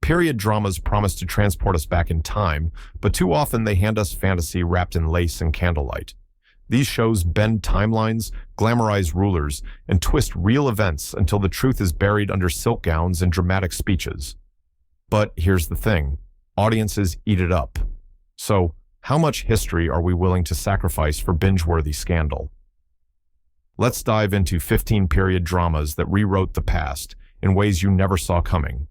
Period dramas promise to transport us back in time, but too often they hand us fantasy wrapped in lace and candlelight. These shows bend timelines, glamorize rulers, and twist real events until the truth is buried under silk gowns and dramatic speeches. But here's the thing, audiences eat it up. So, how much history are we willing to sacrifice for binge-worthy scandal? Let's dive into 15 period dramas that rewrote the past in ways you never saw coming.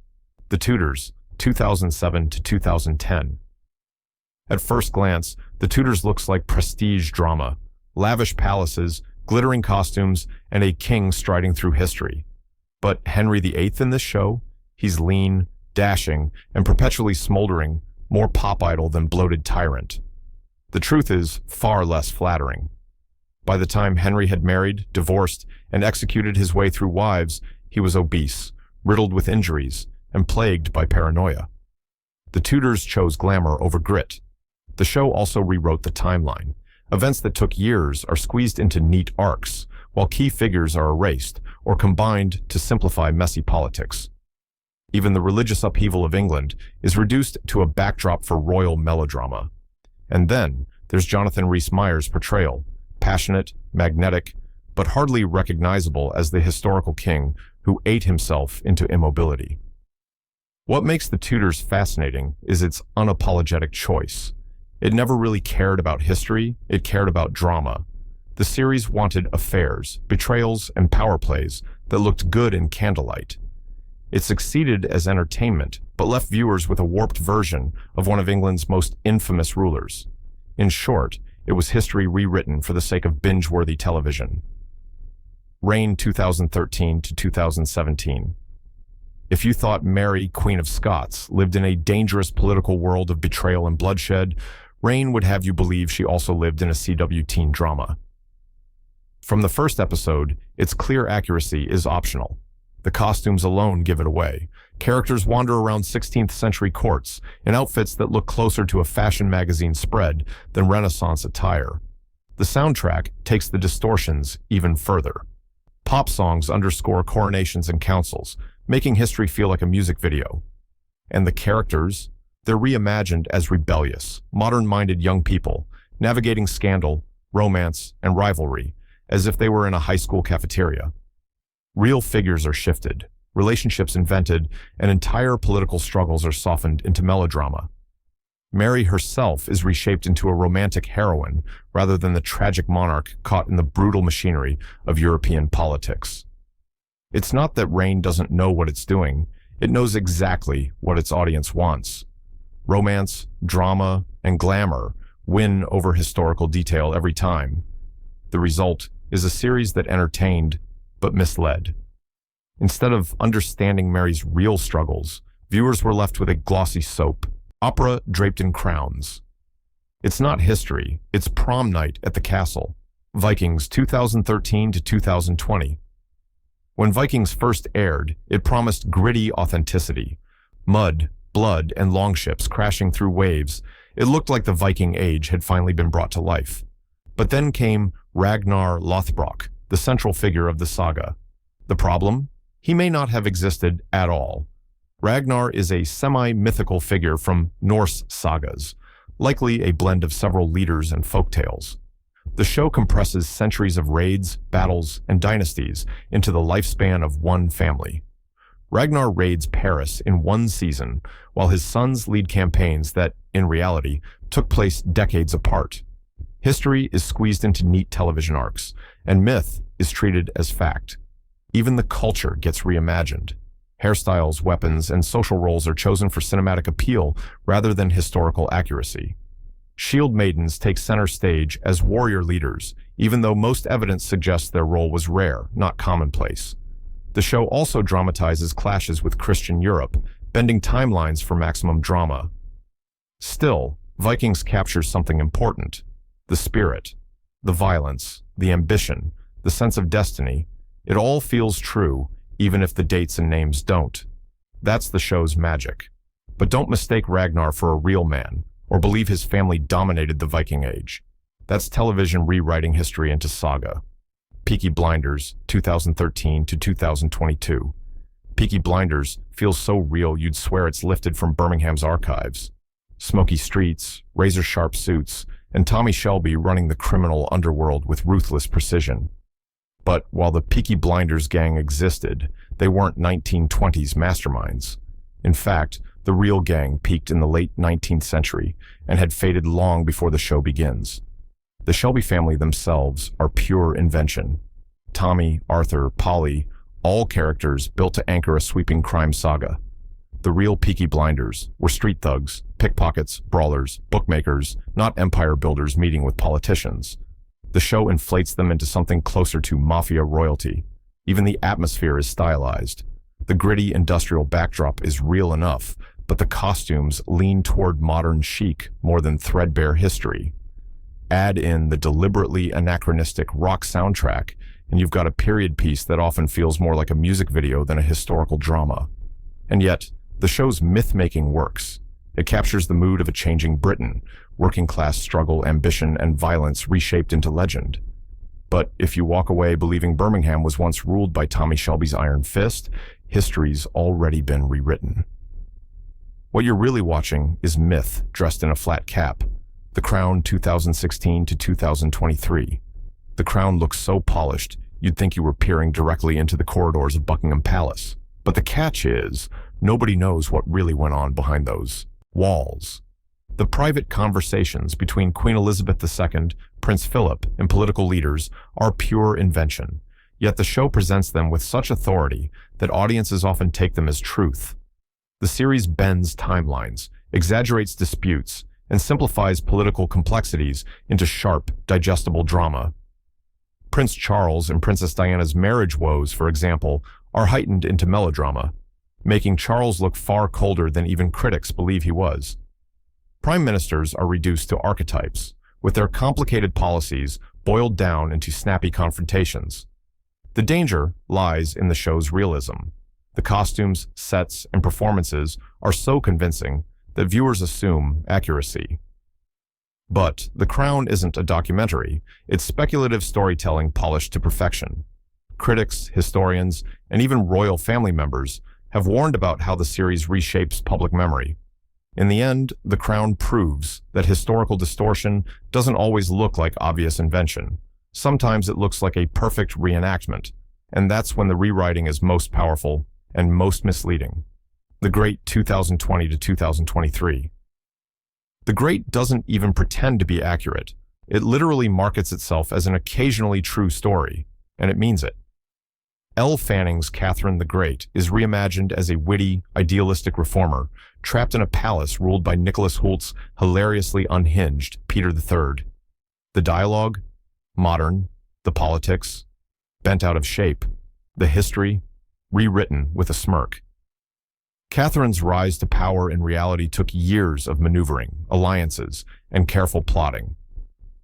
The Tudors, 2007 to 2010. At first glance, The Tudors looks like prestige drama, lavish palaces, glittering costumes, and a king striding through history. But Henry VIII in this show? He's lean, dashing, and perpetually smoldering, more pop idol than bloated tyrant. The truth is far less flattering. By the time Henry had married, divorced, and executed his way through wives, he was obese, riddled with injuries, and plagued by paranoia. The Tudors chose glamour over grit. The show also rewrote the timeline. Events that took years are squeezed into neat arcs, while key figures are erased or combined to simplify messy politics. Even the religious upheaval of England is reduced to a backdrop for royal melodrama. And then there's Jonathan Rhys-Meyers' portrayal, passionate, magnetic, but hardly recognizable as the historical king who ate himself into immobility. What makes The Tudors fascinating is its unapologetic choice. It never really cared about history, it cared about drama. The series wanted affairs, betrayals, and power plays that looked good in candlelight. It succeeded as entertainment, but left viewers with a warped version of one of England's most infamous rulers. In short, it was history rewritten for the sake of binge-worthy television. Reign 2013 to 2017. If you thought Mary, Queen of Scots, lived in a dangerous political world of betrayal and bloodshed, Reign would have you believe she also lived in a CW teen drama. From the first episode, its clear accuracy is optional. The costumes alone give it away. Characters wander around 16th century courts in outfits that look closer to a fashion magazine spread than Renaissance attire. The soundtrack takes the distortions even further. Pop songs underscore coronations and councils, making history feel like a music video. And the characters? They're reimagined as rebellious, modern-minded young people, navigating scandal, romance, and rivalry, as if they were in a high school cafeteria. Real figures are shifted, relationships invented, and entire political struggles are softened into melodrama. Mary herself is reshaped into a romantic heroine rather than the tragic monarch caught in the brutal machinery of European politics. It's not that Reign doesn't know what it's doing, it knows exactly what its audience wants. Romance, drama, and glamour win over historical detail every time. The result is a series that entertained, but misled. Instead of understanding Mary's real struggles, viewers were left with a glossy soap, opera draped in crowns. It's not history, it's prom night at the castle. Vikings 2013 to 2020. When Vikings first aired, it promised gritty authenticity. Mud, blood, and longships crashing through waves, it looked like the Viking Age had finally been brought to life. But then came Ragnar Lothbrok, the central figure of the saga. The problem? He may not have existed at all. Ragnar is a semi-mythical figure from Norse sagas, likely a blend of several leaders and folktales. The show compresses centuries of raids, battles, and dynasties into the lifespan of one family. Ragnar raids Paris in one season, while his sons lead campaigns that, in reality, took place decades apart. History is squeezed into neat television arcs, and myth is treated as fact. Even the culture gets reimagined. Hairstyles, weapons, and social roles are chosen for cinematic appeal rather than historical accuracy. Shield maidens take center stage as warrior leaders, even though most evidence suggests their role was rare, not commonplace. The show also dramatizes clashes with Christian Europe, bending timelines for maximum drama. Still, Vikings captures something important: the spirit, the violence, the ambition, the sense of destiny. It all feels true, even if the dates and names don't. That's the show's magic. But don't mistake Ragnar for a real man, or believe his family dominated the Viking Age. That's television rewriting history into saga. Peaky Blinders, 2013 to 2022. Peaky Blinders feels so real you'd swear it's lifted from Birmingham's archives. Smoky streets, razor-sharp suits, and Tommy Shelby running the criminal underworld with ruthless precision. But while the Peaky Blinders gang existed, they weren't 1920s masterminds. In fact, the real gang peaked in the late 19th century and had faded long before the show begins. The Shelby family themselves are pure invention. Tommy, Arthur, Polly, all characters built to anchor a sweeping crime saga. The real Peaky Blinders were street thugs, pickpockets, brawlers, bookmakers, not empire builders meeting with politicians. The show inflates them into something closer to mafia royalty. Even the atmosphere is stylized. The gritty industrial backdrop is real enough, but the costumes lean toward modern chic more than threadbare history. Add in the deliberately anachronistic rock soundtrack, and you've got a period piece that often feels more like a music video than a historical drama. And yet, the show's myth-making works. It captures the mood of a changing Britain, working-class struggle, ambition, and violence reshaped into legend. But if you walk away believing Birmingham was once ruled by Tommy Shelby's iron fist, history's already been rewritten. What you're really watching is myth dressed in a flat cap. The Crown 2016 to 2023. The Crown looks so polished, you'd think you were peering directly into the corridors of Buckingham Palace. But the catch is, nobody knows what really went on behind those walls. The private conversations between Queen Elizabeth II, Prince Philip, and political leaders are pure invention, yet the show presents them with such authority that audiences often take them as truth. The series bends timelines, exaggerates disputes, and simplifies political complexities into sharp, digestible drama. Prince Charles and Princess Diana's marriage woes, for example, are heightened into melodrama, making Charles look far colder than even critics believe he was. Prime ministers are reduced to archetypes, with their complicated policies boiled down into snappy confrontations. The danger lies in the show's realism. The costumes, sets, and performances are so convincing that viewers assume accuracy. But The Crown isn't a documentary, it's speculative storytelling polished to perfection. Critics, historians, and even royal family members have warned about how the series reshapes public memory. In the end, The Crown proves that historical distortion doesn't always look like obvious invention. Sometimes it looks like a perfect reenactment, and that's when the rewriting is most powerful and most misleading. The Great 2020 to 2023. The Great doesn't even pretend to be accurate. It literally markets itself as an occasionally true story, and it means it. Elle Fanning's Catherine the Great is reimagined as a witty, idealistic reformer, trapped in a palace ruled by Nicholas Hoult's hilariously unhinged Peter III. The dialogue? Modern. The politics? Bent out of shape. The history? Rewritten with a smirk. Catherine's rise to power in reality took years of maneuvering, alliances, and careful plotting.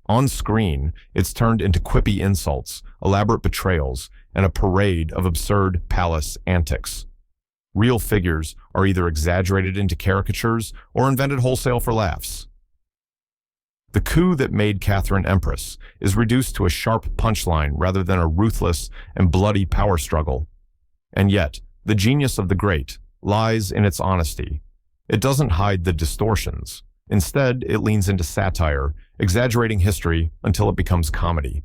On screen, it's turned into quippy insults, elaborate betrayals, and a parade of absurd palace antics. Real figures are either exaggerated into caricatures or invented wholesale for laughs. The coup that made Catherine Empress is reduced to a sharp punchline rather than a ruthless and bloody power struggle. And yet, the genius of The Great lies in its honesty. It doesn't hide the distortions. Instead, it leans into satire, exaggerating history until it becomes comedy.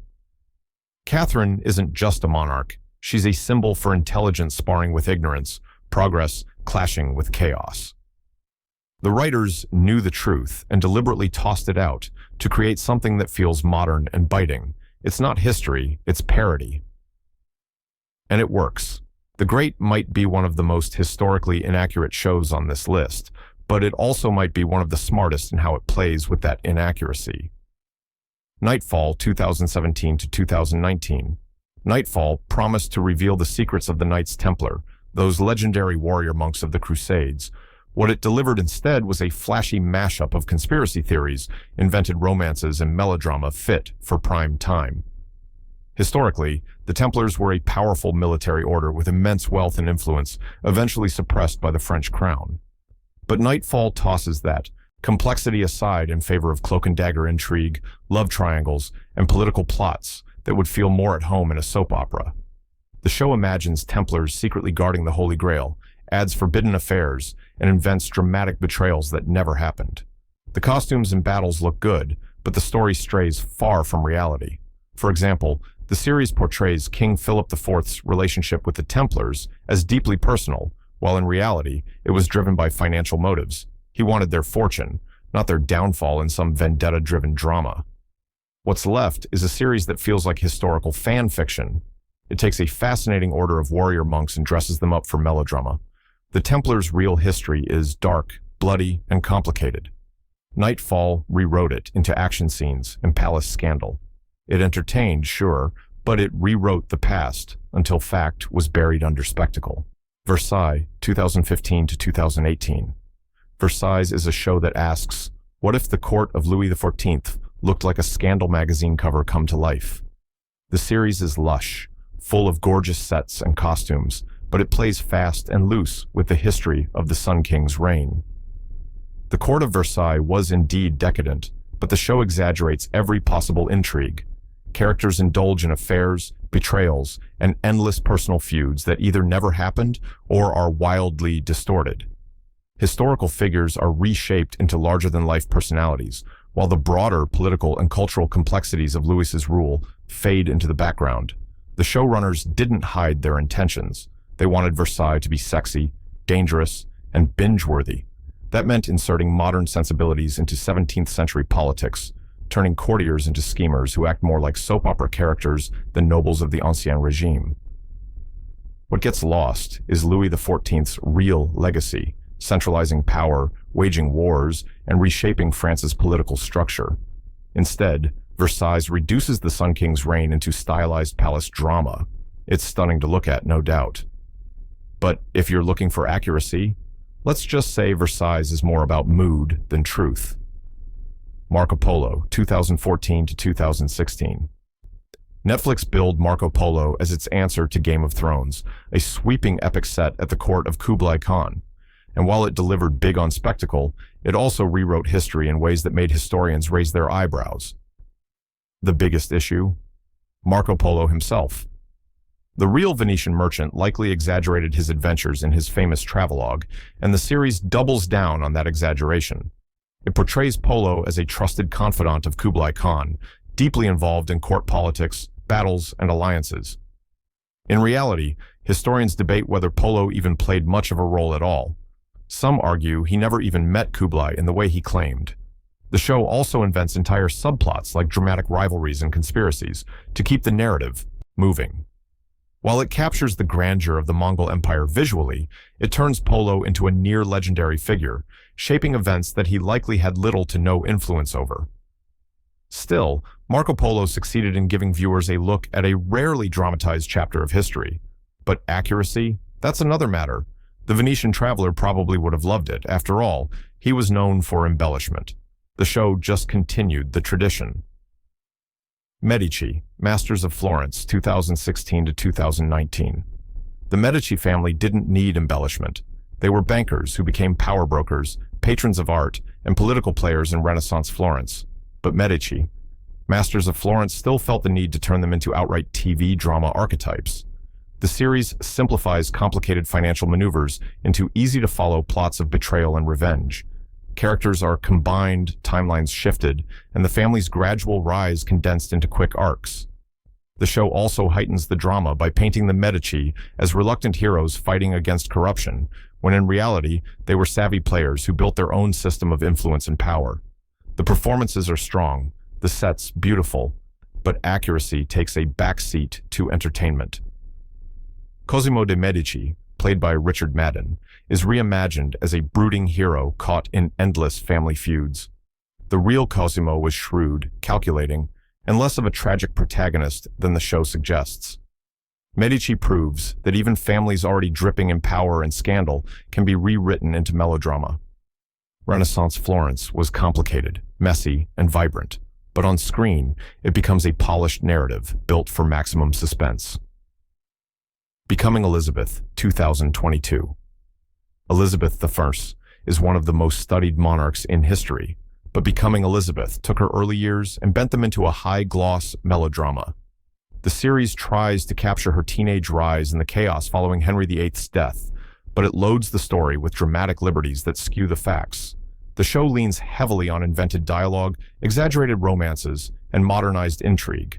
Catherine isn't just a monarch. She's a symbol for intelligence sparring with ignorance, progress clashing with chaos. The writers knew the truth and deliberately tossed it out to create something that feels modern and biting. It's not history, it's parody. And it works. The Great might be one of the most historically inaccurate shows on this list, but it also might be one of the smartest in how it plays with that inaccuracy. Knightfall 2017 to 2019. Knightfall promised to reveal the secrets of the Knights Templar, those legendary warrior monks of the Crusades. What it delivered instead was a flashy mashup of conspiracy theories, invented romances, and melodrama fit for prime time. Historically, the Templars were a powerful military order with immense wealth and influence, eventually suppressed by the French crown. But Knightfall tosses that complexity aside in favor of cloak and dagger intrigue, love triangles, and political plots that would feel more at home in a soap opera. The show imagines Templars secretly guarding the Holy Grail, adds forbidden affairs, and invents dramatic betrayals that never happened. The costumes and battles look good, but the story strays far from reality. For example, the series portrays King Philip IV's relationship with the Templars as deeply personal, while in reality, it was driven by financial motives. He wanted their fortune, not their downfall in some vendetta-driven drama. What's left is a series that feels like historical fan fiction. It takes a fascinating order of warrior monks and dresses them up for melodrama. The Templars' real history is dark, bloody, and complicated. Knightfall rewrote it into action scenes and palace scandal. It entertained, sure, but it rewrote the past until fact was buried under spectacle. Versailles, 2015 to 2018. Versailles is a show that asks, what if the court of Louis XIV looked like a scandal magazine cover come to life? The series is lush, full of gorgeous sets and costumes, but it plays fast and loose with the history of the Sun King's reign. The court of Versailles was indeed decadent, but the show exaggerates every possible intrigue. Characters indulge in affairs, betrayals, and endless personal feuds that either never happened or are wildly distorted. Historical figures are reshaped into larger-than-life personalities, while the broader political and cultural complexities of Louis's rule fade into the background. The showrunners didn't hide their intentions. They wanted Versailles to be sexy, dangerous, and binge-worthy. That meant inserting modern sensibilities into 17th century politics, turning courtiers into schemers who act more like soap opera characters than nobles of the Ancien Regime. What gets lost is Louis XIV's real legacy, centralizing power, waging wars, and reshaping France's political structure. Instead, Versailles reduces the Sun King's reign into stylized palace drama. It's stunning to look at, no doubt. But if you're looking for accuracy, let's just say Versailles is more about mood than truth. Marco Polo, 2014 to 2016. Netflix billed Marco Polo as its answer to Game of Thrones, a sweeping epic set at the court of Kublai Khan. And while it delivered big on spectacle, it also rewrote history in ways that made historians raise their eyebrows. The biggest issue? Marco Polo himself. The real Venetian merchant likely exaggerated his adventures in his famous travelogue, and the series doubles down on that exaggeration. It portrays Polo as a trusted confidant of Kublai Khan, deeply involved in court politics, battles, and alliances. In reality, historians debate whether Polo even played much of a role at all. Some argue he never even met Kublai in the way he claimed. The show also invents entire subplots like dramatic rivalries and conspiracies to keep the narrative moving. While it captures the grandeur of the Mongol Empire visually, it turns Polo into a near-legendary figure, shaping events that he likely had little to no influence over. Still, Marco Polo succeeded in giving viewers a look at a rarely dramatized chapter of history. But accuracy? That's another matter. The Venetian traveler probably would have loved it. After all, he was known for embellishment. The show just continued the tradition. Medici, Masters of Florence, 2016 to 2019. The Medici family didn't need embellishment. They were bankers who became power brokers, patrons of art, and political players in Renaissance Florence. But Medici, Masters of Florence still felt the need to turn them into outright TV drama archetypes. The series simplifies complicated financial maneuvers into easy-to-follow plots of betrayal and revenge. Characters are combined, timelines shifted, and the family's gradual rise condensed into quick arcs. The show also heightens the drama by painting the Medici as reluctant heroes fighting against corruption, when in reality, they were savvy players who built their own system of influence and power. The performances are strong, the sets beautiful, but accuracy takes a backseat to entertainment. Cosimo de' Medici, played by Richard Madden, is reimagined as a brooding hero caught in endless family feuds. The real Cosimo was shrewd, calculating, and less of a tragic protagonist than the show suggests. Medici proves that even families already dripping in power and scandal can be rewritten into melodrama. Renaissance Florence was complicated, messy, and vibrant, but on screen, it becomes a polished narrative built for maximum suspense. Becoming Elizabeth, 2022. Elizabeth I is one of the most studied monarchs in history, but Becoming Elizabeth took her early years and bent them into a high-gloss melodrama. The series tries to capture her teenage rise and the chaos following Henry VIII's death, but it loads the story with dramatic liberties that skew the facts. The show leans heavily on invented dialogue, exaggerated romances, and modernized intrigue.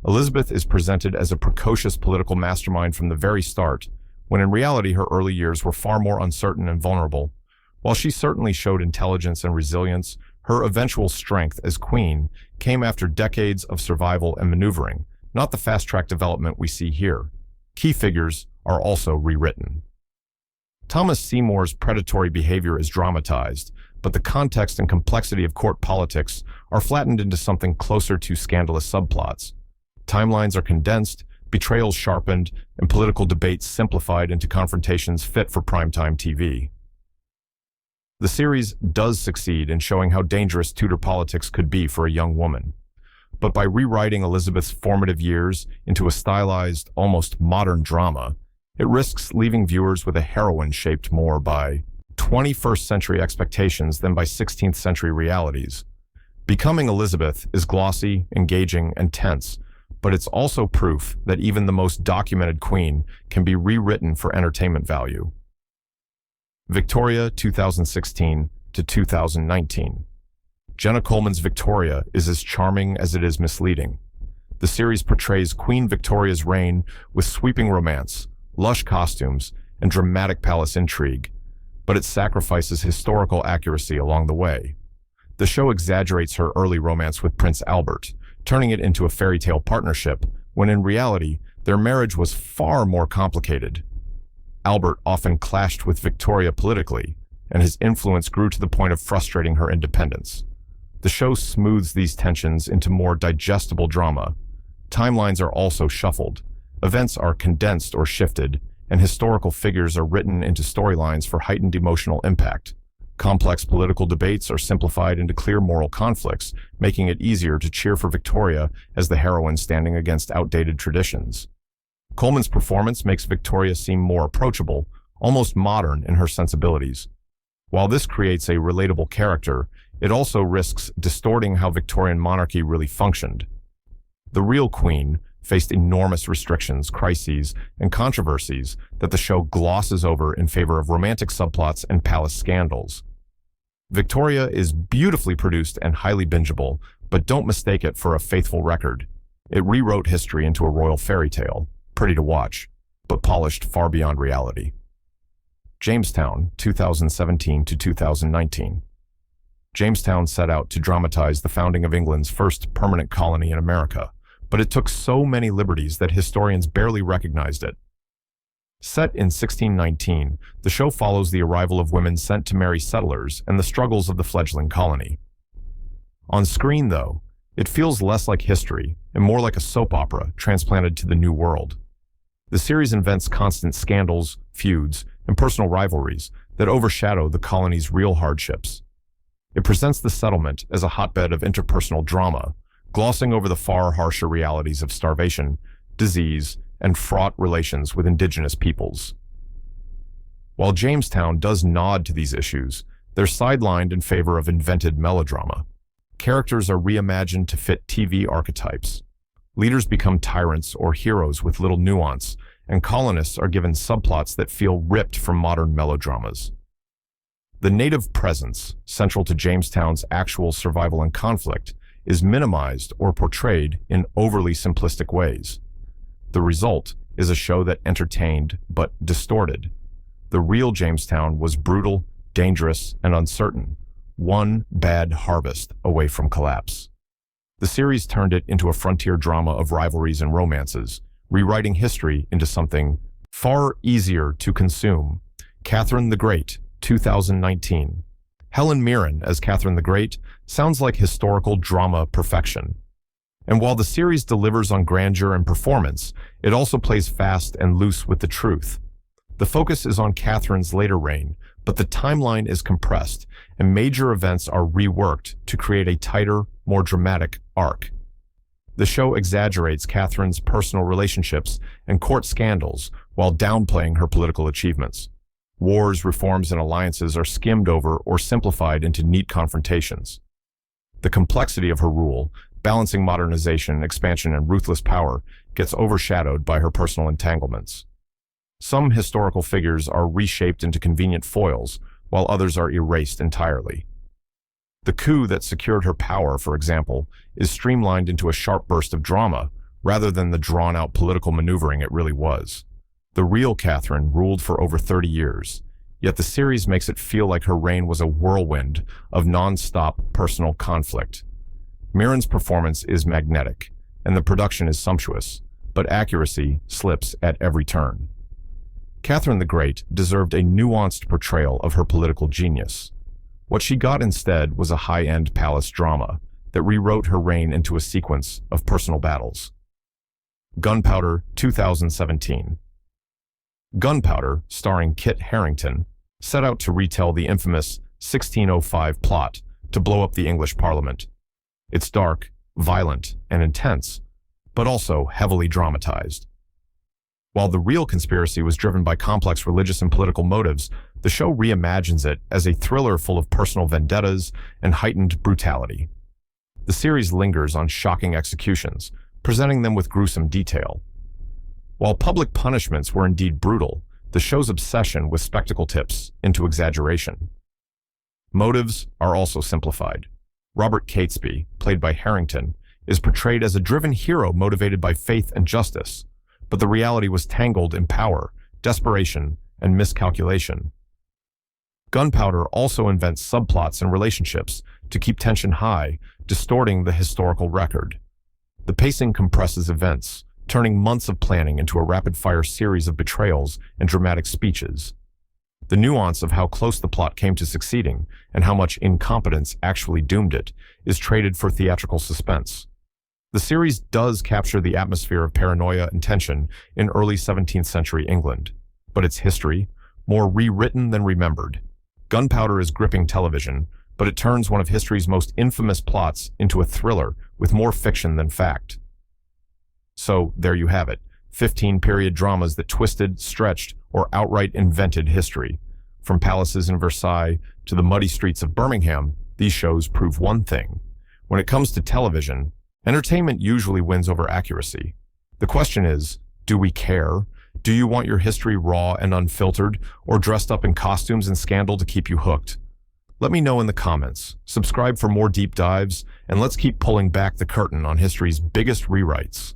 Elizabeth is presented as a precocious political mastermind from the very start, when in reality her early years were far more uncertain and vulnerable. While she certainly showed intelligence and resilience, her eventual strength as queen came after decades of survival and maneuvering, not the fast-track development we see here. Key figures are also rewritten. Thomas Seymour's predatory behavior is dramatized, but the context and complexity of court politics are flattened into something closer to scandalous subplots. Timelines are condensed, betrayals sharpened, and political debates simplified into confrontations fit for primetime TV. The series does succeed in showing how dangerous Tudor politics could be for a young woman. But by rewriting Elizabeth's formative years into a stylized, almost modern drama, it risks leaving viewers with a heroine shaped more by 21st century expectations than by 16th century realities. Becoming Elizabeth is glossy, engaging, and tense, but it's also proof that even the most documented queen can be rewritten for entertainment value. Victoria 2016 to 2019. Jenna Coleman's Victoria is as charming as it is misleading. The series portrays Queen Victoria's reign with sweeping romance, lush costumes, and dramatic palace intrigue, but it sacrifices historical accuracy along the way. The show exaggerates her early romance with Prince Albert, turning it into a fairy tale partnership, when in reality, their marriage was far more complicated. Albert often clashed with Victoria politically, and his influence grew to the point of frustrating her independence. The show smooths these tensions into more digestible drama. Timelines are also shuffled, events are condensed or shifted, and historical figures are written into storylines for heightened emotional impact. Complex political debates are simplified into clear moral conflicts, making it easier to cheer for Victoria as the heroine standing against outdated traditions. Coleman's performance makes Victoria seem more approachable, almost modern in her sensibilities. While this creates a relatable character, it also risks distorting how Victorian monarchy really functioned. The real queen faced enormous restrictions, crises, and controversies that the show glosses over in favor of romantic subplots and palace scandals. Victoria is beautifully produced and highly bingeable, but don't mistake it for a faithful record. It rewrote history into a royal fairy tale, pretty to watch, but polished far beyond reality. Jamestown, 2017 to 2019. Jamestown set out to dramatize the founding of England's first permanent colony in America, but it took so many liberties that historians barely recognized it. Set in 1619, the show follows the arrival of women sent to marry settlers and the struggles of the fledgling colony. On screen, though, it feels less like history and more like a soap opera transplanted to the New World. The series invents constant scandals, feuds, and personal rivalries that overshadow the colony's real hardships. It presents the settlement as a hotbed of interpersonal drama, glossing over the far harsher realities of starvation, disease, and fraught relations with indigenous peoples. While Jamestown does nod to these issues, they're sidelined in favor of invented melodrama. Characters are reimagined to fit TV archetypes. Leaders become tyrants or heroes with little nuance, and colonists are given subplots that feel ripped from modern melodramas. The native presence, central to Jamestown's actual survival and conflict, is minimized or portrayed in overly simplistic ways. The result is a show that entertained but distorted. The real Jamestown was brutal, dangerous, and uncertain, one bad harvest away from collapse. The series turned it into a frontier drama of rivalries and romances, rewriting history into something far easier to consume. Catherine the Great, 2019. Helen Mirren as Catherine the Great sounds like historical drama perfection. And while the series delivers on grandeur and performance, it also plays fast and loose with the truth. The focus is on Catherine's later reign, but the timeline is compressed, and major events are reworked to create a tighter, more dramatic arc. The show exaggerates Catherine's personal relationships and court scandals while downplaying her political achievements. Wars, reforms, and alliances are skimmed over or simplified into neat confrontations. The complexity of her rule, balancing modernization, expansion, and ruthless power gets overshadowed by her personal entanglements. Some historical figures are reshaped into convenient foils, while others are erased entirely. The coup that secured her power, for example, is streamlined into a sharp burst of drama, rather than the drawn-out political maneuvering it really was. The real Catherine ruled for over 30 years, yet the series makes it feel like her reign was a whirlwind of non-stop personal conflict. Mirren's performance is magnetic, and the production is sumptuous, but accuracy slips at every turn. Catherine the Great deserved a nuanced portrayal of her political genius. What she got instead was a high-end palace drama that rewrote her reign into a sequence of personal battles. Gunpowder, 2017. Gunpowder, starring Kit Harington, set out to retell the infamous 1605 plot to blow up the English Parliament. It's dark, violent, and intense, but also heavily dramatized. While the real conspiracy was driven by complex religious and political motives, the show reimagines it as a thriller full of personal vendettas and heightened brutality. The series lingers on shocking executions, presenting them with gruesome detail. While public punishments were indeed brutal, the show's obsession with spectacle tips into exaggeration. Motives are also simplified. Robert Catesby, played by Harrington, is portrayed as a driven hero motivated by faith and justice, but the reality was tangled in power, desperation, and miscalculation. Gunpowder also invents subplots and relationships to keep tension high, distorting the historical record. The pacing compresses events, turning months of planning into a rapid-fire series of betrayals and dramatic speeches. The nuance of how close the plot came to succeeding and how much incompetence actually doomed it is traded for theatrical suspense. The series does capture the atmosphere of paranoia and tension in early 17th century England, but its history, more rewritten than remembered. Gunpowder is gripping television, but it turns one of history's most infamous plots into a thriller with more fiction than fact. So, there you have it, 15 period dramas that twisted, stretched, or outright invented history. From palaces in Versailles to the muddy streets of Birmingham, these shows prove one thing. When it comes to television, entertainment usually wins over accuracy. The question is, do we care? Do you want your history raw and unfiltered, or dressed up in costumes and scandal to keep you hooked? Let me know in the comments. Subscribe for more deep dives, and let's keep pulling back the curtain on history's biggest rewrites.